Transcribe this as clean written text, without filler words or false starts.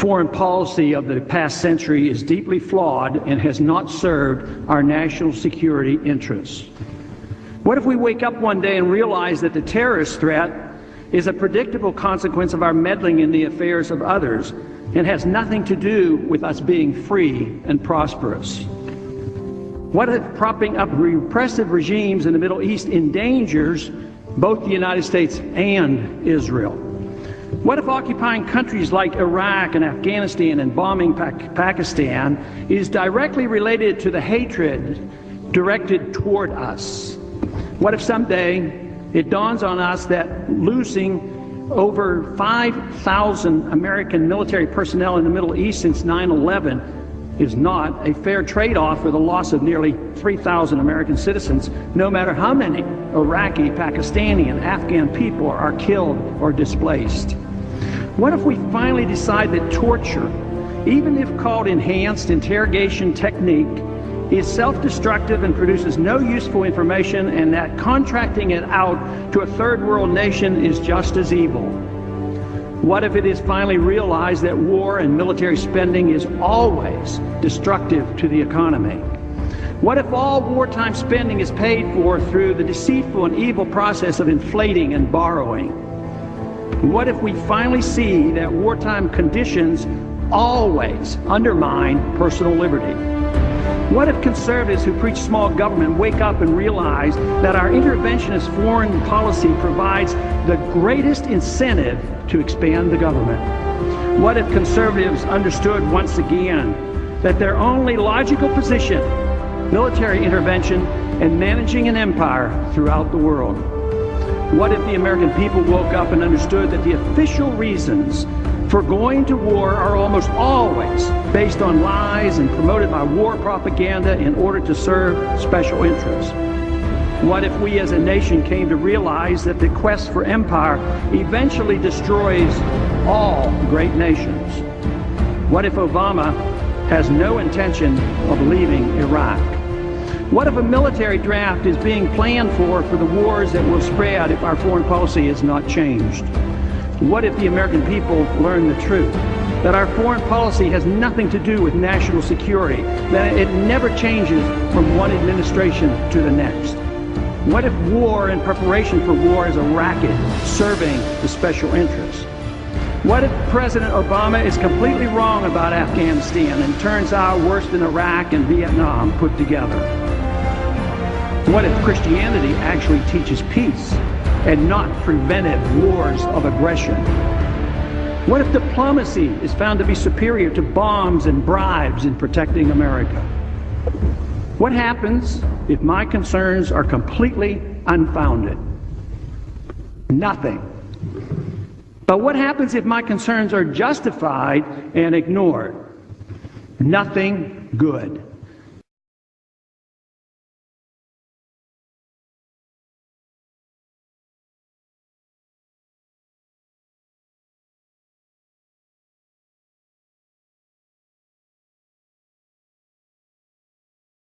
foreign policy of the past century is deeply flawed and has not served our national security interests? What if we wake up one day and realize that the terrorist threat is a predictable consequence of our meddling in the affairs of others and has nothing to do with us being free and prosperous? What if propping up repressive regimes in the Middle East endangers both the United States and Israel? What if occupying countries like Iraq and Afghanistan and bombing Pakistan is directly related to the hatred directed toward us? What if someday it dawns on us that losing over 5,000 American military personnel in the Middle East since 9/11 is not a fair trade-off for the loss of nearly 3,000 American citizens, no matter how many Iraqi, Pakistani, and Afghan people are killed or displaced? What if we finally decide that torture, even if called enhanced interrogation technique, is self-destructive and produces no useful information, and that contracting it out to a third world nation is just as evil? What if it is finally realized that war and military spending is always destructive to the economy? What if all wartime spending is paid for through the deceitful and evil process of inflating and borrowing? What if we finally see that wartime conditions always undermine personal liberty? What if conservatives who preach small government wake up and realize that our interventionist foreign policy provides the greatest incentive to expand the government? What if conservatives understood once again that their only logical position, military intervention and managing an empire throughout the world? What if the American people woke up and understood that the official reasons for going to war are almost always based on lies and promoted by war propaganda in order to serve special interests? What if we as a nation came to realize that the quest for empire eventually destroys all great nations? What if Obama has no intention of leaving Iraq? What if a military draft is being planned for the wars that will spread if our foreign policy is not changed? What if the American people learn the truth, that our foreign policy has nothing to do with national security, that it never changes from one administration to the next? What if war and preparation for war is a racket serving the special interests? What if President Obama is completely wrong about Afghanistan and turns out worse than Iraq and Vietnam put together? What if Christianity actually teaches peace and not preventive wars of aggression? What if diplomacy is found to be superior to bombs and bribes in protecting America? What happens if my concerns are completely unfounded? Nothing. But what happens if my concerns are justified and ignored? Nothing good.